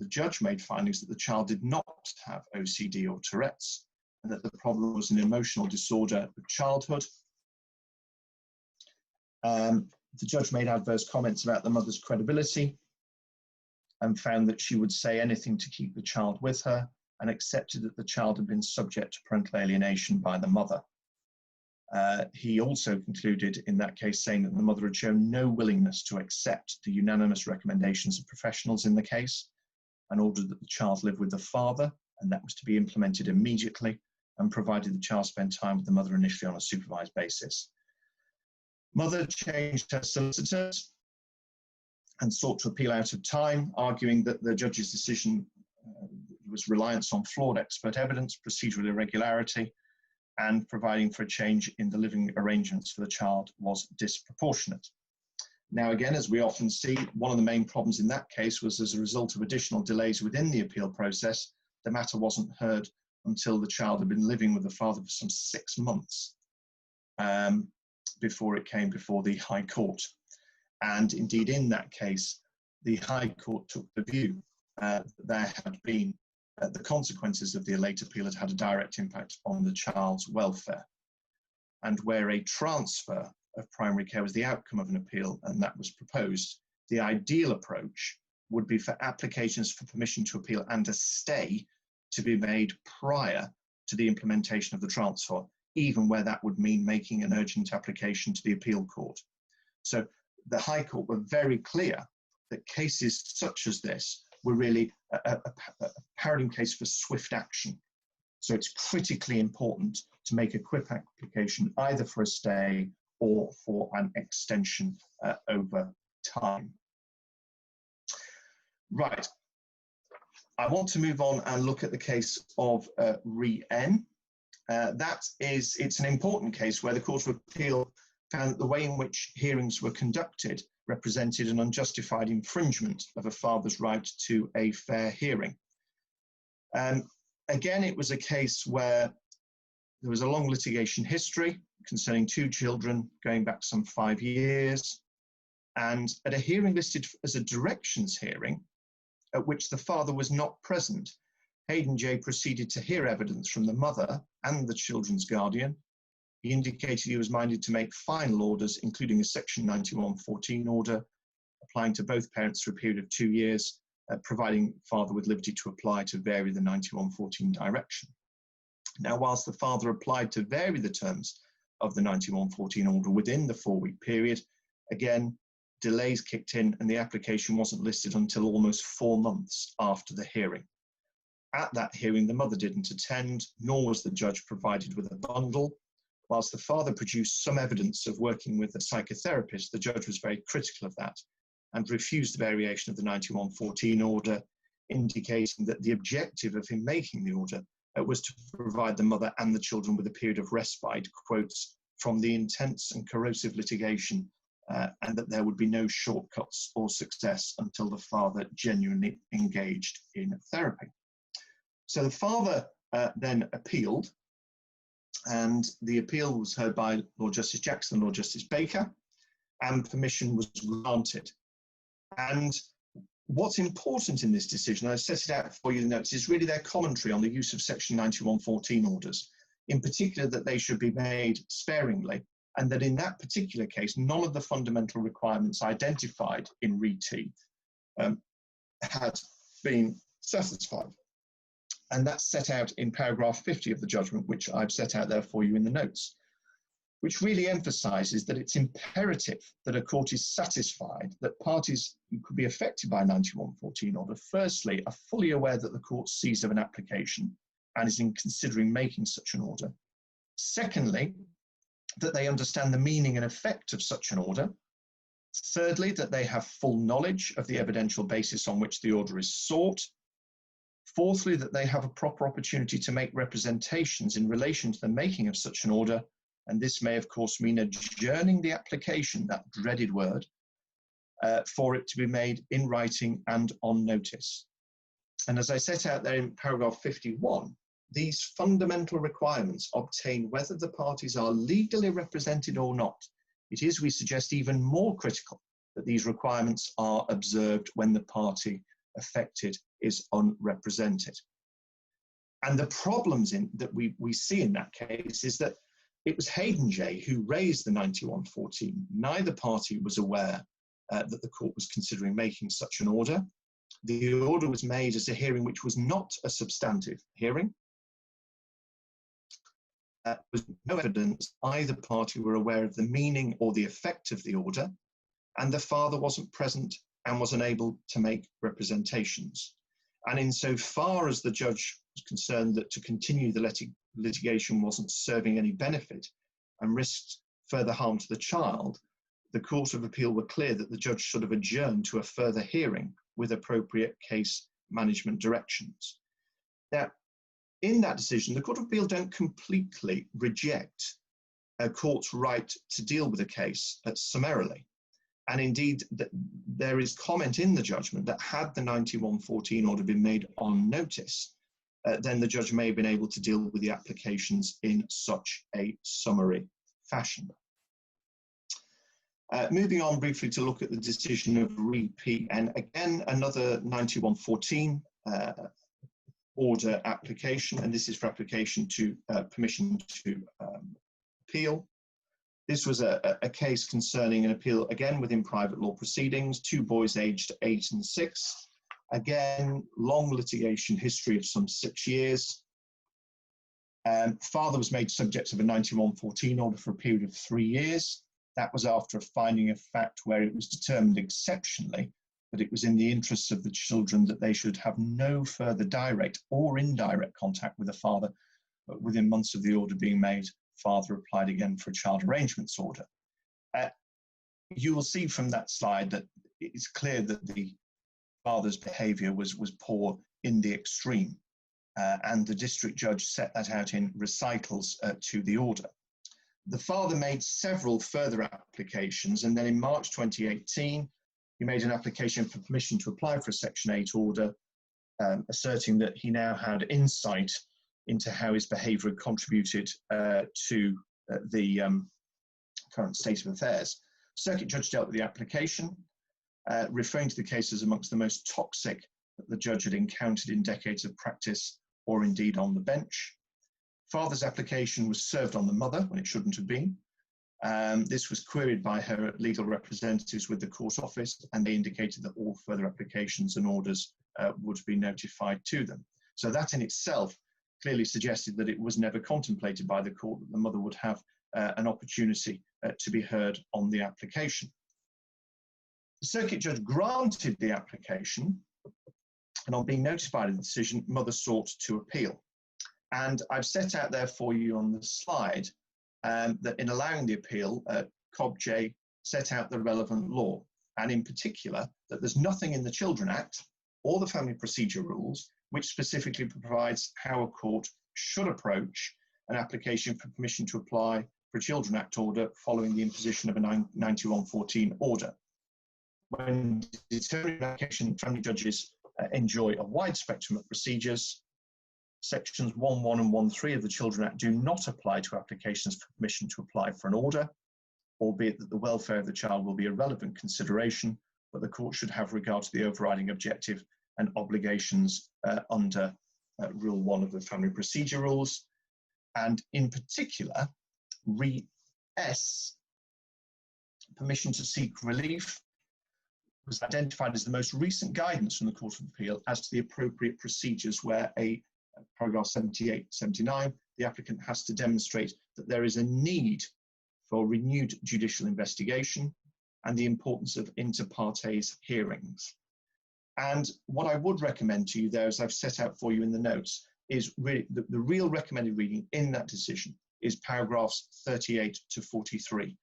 S1: judge made findings that the child did not have OCD or Tourette's, and that the problem was an emotional disorder of childhood. The judge made adverse comments about the mother's credibility and found that she would say anything to keep the child with her, and accepted that the child had been subject to parental alienation by the mother. He also concluded in that case saying that the mother had shown no willingness to accept the unanimous recommendations of professionals in the case, and ordered that the child live with the father, and that was to be implemented immediately, and provided the child spend time with the mother initially on a supervised basis. Mother changed her solicitors and sought to appeal out of time, arguing that the judge's decision was reliance on flawed expert evidence, procedural irregularity, and providing for a change in the living arrangements for the child was disproportionate. Now, again, as we often see, one of the main problems in that case was as a result of additional delays within the appeal process, the matter wasn't heard until the child had been living with the father for some 6 months before it came before the High Court. And indeed, in that case, the High Court took the view that there had been the consequences of the late appeal had had a direct impact on the child's welfare. And where a transfer of primary care was the outcome of an appeal, and that was proposed, the ideal approach would be for applications for permission to appeal and a stay to be made prior to the implementation of the transfer, even where that would mean making an urgent application to the appeal court. So the High Court were very clear that cases such as this were really a paradigm case for swift action. So it's critically important to make a quick application either for a stay or for an extension over time. Right, I want to move on and look at the case of Re-N. It's an important case where the Court of Appeal found that the way in which hearings were conducted represented an unjustified infringement of a father's right to a fair hearing. Again, it was a case where there was a long litigation history concerning 2 children going back some 5 years, and at a hearing listed as a directions hearing, at which the father was not present, Hayden J. proceeded to hear evidence from the mother and the children's guardian. He indicated he was minded to make final orders, including a Section 9114 order, applying to both parents for a period of 2 years, providing father with liberty to apply to vary the 9114 direction. Now, whilst the father applied to vary the terms of the 9114 order within the 4-week period, again, delays kicked in and the application wasn't listed until almost 4 months after the hearing. At that hearing, the mother didn't attend, nor was the judge provided with a bundle. Whilst the father produced some evidence of working with a psychotherapist, the judge was very critical of that and refused the variation of the 9114 order, indicating that the objective of him making the order was to provide the mother and the children with a period of respite, quotes, from the intense and corrosive litigation, and that there would be no shortcuts or success until the father genuinely engaged in therapy. So the father then appealed, and the appeal was heard by Lord Justice Jackson and Lord Justice Baker. and permission was granted. And what's important in this decision, I set it out for you in the notes, is really their commentary on the use of Section 9114 orders, in particular that they should be made sparingly, and that in that particular case, none of the fundamental requirements identified in RET had been satisfied. And that's set out in paragraph 50 of the judgment, which I've set out there for you in the notes, which really emphasises that it's imperative that a court is satisfied that parties who could be affected by a 9114 order, firstly, are fully aware that the court sees of an application and is in considering making such an order. Secondly, that they understand the meaning and effect of such an order. Thirdly, that they have full knowledge of the evidential basis on which the order is sought. Fourthly, that they have a proper opportunity to make representations in relation to the making of such an order, and this may of course mean adjourning the application, that dreaded word, for it to be made in writing and on notice. And as I set out there in paragraph 51, these fundamental requirements obtain whether the parties are legally represented or not. It is, we suggest, even more critical that these requirements are observed when the party affected is unrepresented. And the problems that we see in that case is that it was Hayden J. who raised the 9114. Neither party was aware that the court was considering making such an order. The order was made as a hearing which was not a substantive hearing. There was no evidence either party were aware of the meaning or the effect of the order, and the father wasn't present and was unable to make representations. And insofar as the judge was concerned that to continue the litigation wasn't serving any benefit and risked further harm to the child, the Court of Appeal were clear that the judge should have adjourned to a further hearing with appropriate case management directions. Now, in that decision, the Court of Appeal don't completely reject a court's right to deal with a case summarily. And indeed, there is comment in the judgment that had the 9114 order been made on notice, then the judge may have been able to deal with the applications in such a summary fashion. Moving on briefly to look at the decision of REP, and again, another 9114 order application, and this is for application to permission to appeal. This was a case concerning an appeal, again, within private law proceedings, two boys aged 8 and 6. Again, long litigation history of some 6 years. Father was made subject of a 9114 order for a period of 3 years. That was after a finding of fact where it was determined exceptionally that it was in the interests of the children that they should have no further direct or indirect contact with the father. But within months of the order being made, father applied again for a child arrangements order. You will see from that slide that it's clear that the father's behaviour was poor in the extreme, and the district judge set that out in recitals to the order. The father made several further applications, and then in March 2018, he made an application for permission to apply for a Section 8 order, asserting that he now had insight into how his behaviour had contributed to the current state of affairs. Circuit judge dealt with the application, referring to the case as amongst the most toxic that the judge had encountered in decades of practice or indeed on the bench. Father's application was served on the mother when it shouldn't have been. This was queried by her legal representatives with the court office, and they indicated that all further applications and orders would be notified to them. So that in itself clearly suggested that it was never contemplated by the court that the mother would have an opportunity to be heard on the application. The circuit judge granted the application, and on being notified of the decision, mother sought to appeal. And I've set out there for you on the slide that in allowing the appeal, COBJ set out the relevant law, and in particular, that there's nothing in the Children Act or the Family Procedure Rules which specifically provides how a court should approach an application for permission to apply for a Children Act order following the imposition of a 9114 order. When determining an application, family judges enjoy a wide spectrum of procedures. Sections 1.1 and 1.3 of the Children Act do not apply to applications for permission to apply for an order. albeit that the welfare of the child will be a relevant consideration, but the court should have regard to the overriding objective and obligations under Rule 1 of the Family Procedure Rules. And in particular, Re S, permission to seek relief, was identified as the most recent guidance from the Court of Appeal as to the appropriate procedures where paragraph 78, 79, the applicant has to demonstrate that there is a need for renewed judicial investigation and the importance of inter partes hearings. And what I would recommend to you there, as I've set out for you in the notes, is really the real recommended reading in that decision is paragraphs 38 to 43,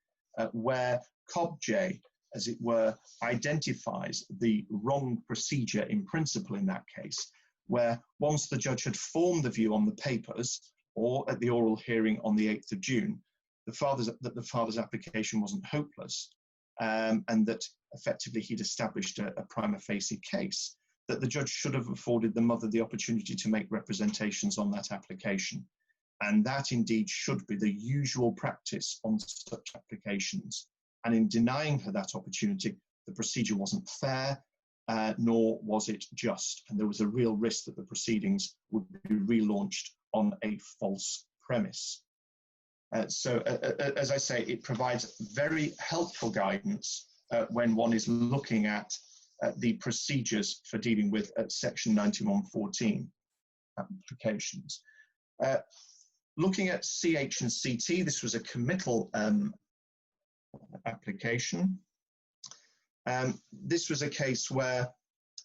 S1: where COBJ, as it were, identifies the wrong procedure in principle in that case, where once the judge had formed the view on the papers or at the oral hearing on the 8th of June, that the father's application wasn't hopeless, and that effectively he'd established a prima facie case, that the judge should have afforded the mother the opportunity to make representations on that application. And that indeed should be the usual practice on such applications. And in denying her that opportunity, the procedure wasn't fair, nor was it just. And there was a real risk that the proceedings would be relaunched on a false premise. So, as I say, it provides very helpful guidance when one is looking at the procedures for dealing with Section 9114 applications. Looking at CH and CT, this was a committal application. This was a case where,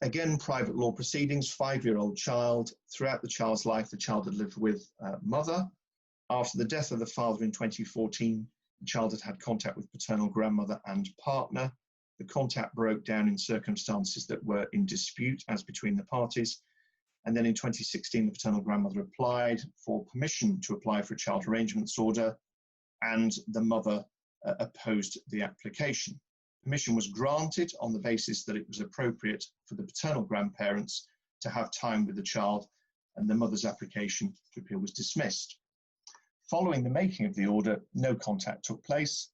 S1: again, private law proceedings, 5-year-old child. Throughout the child's life, the child had lived with mother. After the death of the father in 2014, the child had had contact with paternal grandmother and partner. The contact broke down in circumstances that were in dispute as between the parties. And then in 2016, the paternal grandmother applied for permission to apply for a child arrangements order, and the mother opposed the application. Permission was granted on the basis that it was appropriate for the paternal grandparents to have time with the child, and the mother's application to appeal was dismissed. Following the making of the order, no contact took place.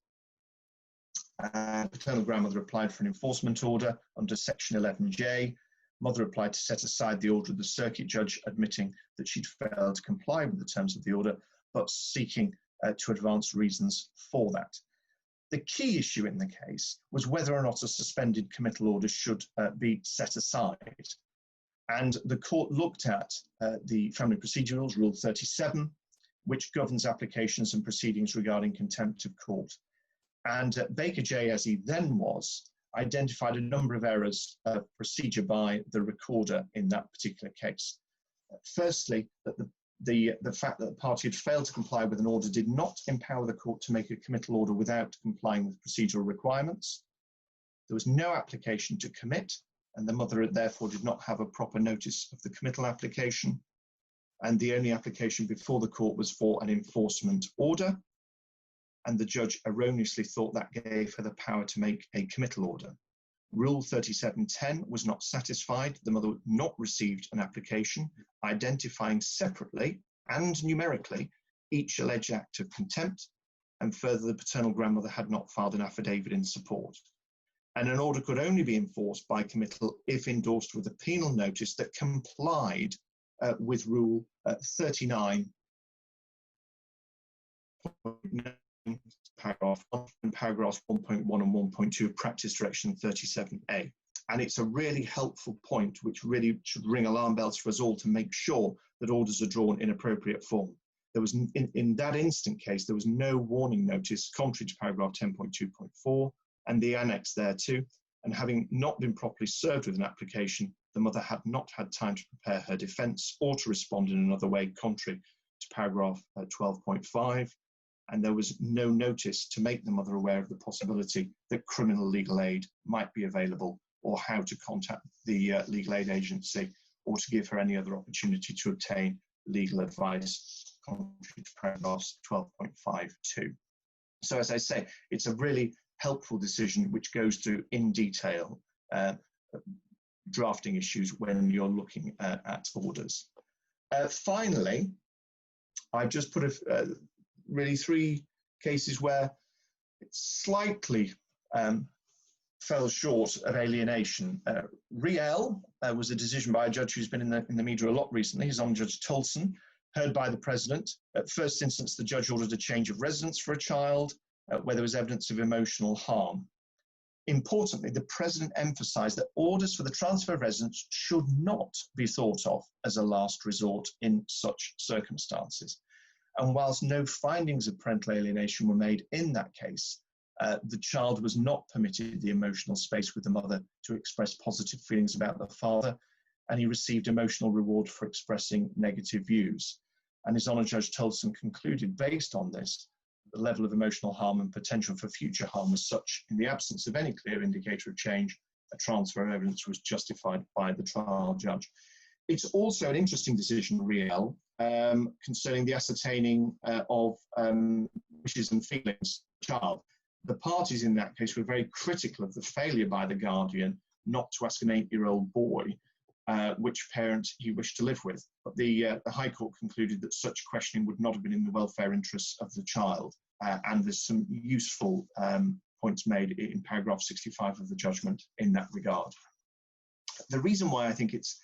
S1: Paternal grandmother applied for an enforcement order under Section 11J. Mother applied to set aside the order of the circuit judge, admitting that she'd failed to comply with the terms of the order, but seeking to advance reasons for that. The key issue in the case was whether or not a suspended committal order should be set aside. And the court looked at the Family Procedure Rules, Rule 37, which governs applications and proceedings regarding contempt of court. And Baker J, as he then was, identified a number of errors of procedure by the recorder in that particular case. Firstly, that the fact that the party had failed to comply with an order did not empower the court to make a committal order without complying with procedural requirements. There was no application to commit, and the mother therefore did not have a proper notice of the committal application. And the only application before the court was for an enforcement order, and the judge erroneously thought that gave her the power to make a committal order. Rule 3710 was not satisfied. The mother had not received an application identifying separately and numerically each alleged act of contempt, and further, the paternal grandmother had not filed an affidavit in support. And an order could only be enforced by committal if endorsed with a penal notice that complied with Rule 39, paragraph 1 and paragraphs 1.1 and 1.2 of Practice Direction 37A. And it's a really helpful point which really should ring alarm bells for us all to make sure that orders are drawn in appropriate form. There was, in that instant case, there was no warning notice, contrary to paragraph 10.2.4 and the annex thereto. And having not been properly served with an application, the mother had not had time to prepare her defence or to respond in another way, contrary to paragraph 12.5. And there was no notice to make the mother aware of the possibility that criminal legal aid might be available, or how to contact the legal aid agency, or to give her any other opportunity to obtain legal advice, contrary to paragraphs 12.52. So as I say, it's a really helpful decision which goes through in detail drafting issues when you're looking at orders. Finally, I've just put really 3 cases where It slightly fell short of alienation. Riel was a decision by a judge who's been in the media a lot recently. He's on Judge Tolson, heard by the President. At first instance, the judge ordered a change of residence for a child where there was evidence of emotional harm. Importantly, the President emphasised that orders for the transfer of residence should not be thought of as a last resort in such circumstances. And whilst no findings of parental alienation were made in that case, the child was not permitted the emotional space with the mother to express positive feelings about the father, and he received emotional reward for expressing negative views. And His Honour Judge Tolson concluded, based on this, the level of emotional harm and potential for future harm was such, in the absence of any clear indicator of change, a transfer of evidence was justified by the trial judge. It's also an interesting decision, Riel, concerning the ascertaining of wishes and feelings of the child. The parties in that case were very critical of the failure by the guardian not to ask an 8-year-old boy which parent he wished to live with. But the High Court concluded that such questioning would not have been in the welfare interests of the child. And there's some useful points made in paragraph 65 of the judgment in that regard. The reason why I think it's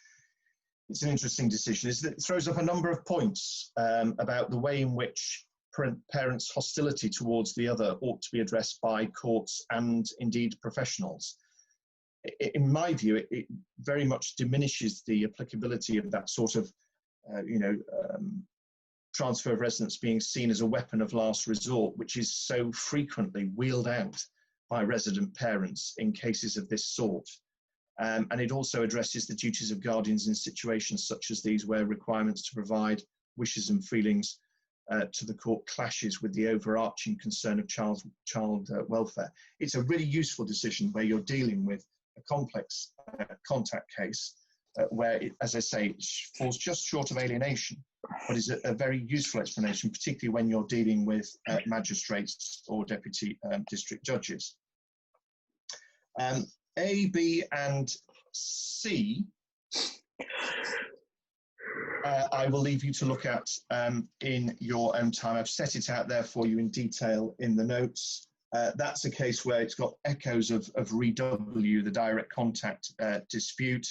S1: an interesting decision is that it throws up a number of points about the way in which parents' hostility towards the other ought to be addressed by courts and indeed professionals. In my view, it very much diminishes the applicability of that sort of, transfer of residence being seen as a weapon of last resort, which is so frequently wheeled out by resident parents in cases of this sort. And it also addresses the duties of guardians in situations such as these, where requirements to provide wishes and feelings to the court clashes with the overarching concern of child welfare. It's a really useful decision where you're dealing with a complex contact case where, as I say, it falls just short of alienation, but is a very useful explanation, particularly when you're dealing with magistrates or deputy district judges. A, B, and C, I will leave you to look at in your own time. I've set it out there for you in detail in the notes. That's a case where it's got echoes of REW, the direct contact dispute,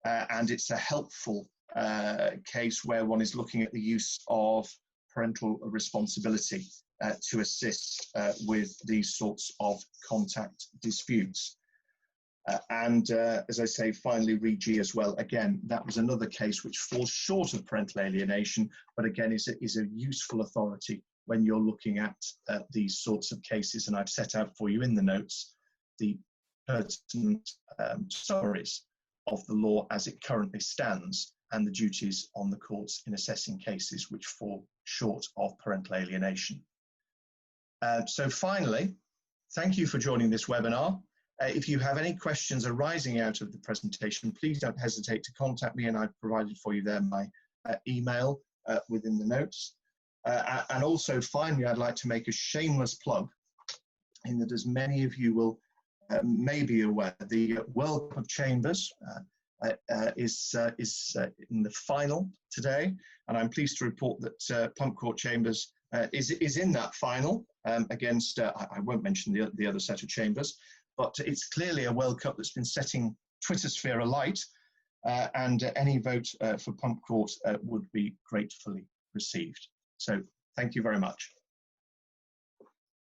S1: and it's a helpful case where one is looking at the use of parental responsibility to assist with these sorts of contact disputes. As I say, finally, REG as well. Again, that was another case which falls short of parental alienation, but again is a useful authority when you're looking at these sorts of cases. And I've set out for you in the notes the pertinent summaries of the law as it currently stands and the duties on the courts in assessing cases which fall short of parental alienation. So finally, thank you for joining this webinar. If you have any questions arising out of the presentation, please don't hesitate to contact me, and I've provided for you there my email within the notes. And also, finally, I'd like to make a shameless plug in that, as many of you will may be aware, the World Cup of Chambers is in the final today, and I'm pleased to report that Pump Court Chambers is in that final against, I won't mention the other set of chambers, but it's clearly a World Cup that's been setting Twitter sphere alight, and any vote for Pump Court would be gratefully received. So thank you very much.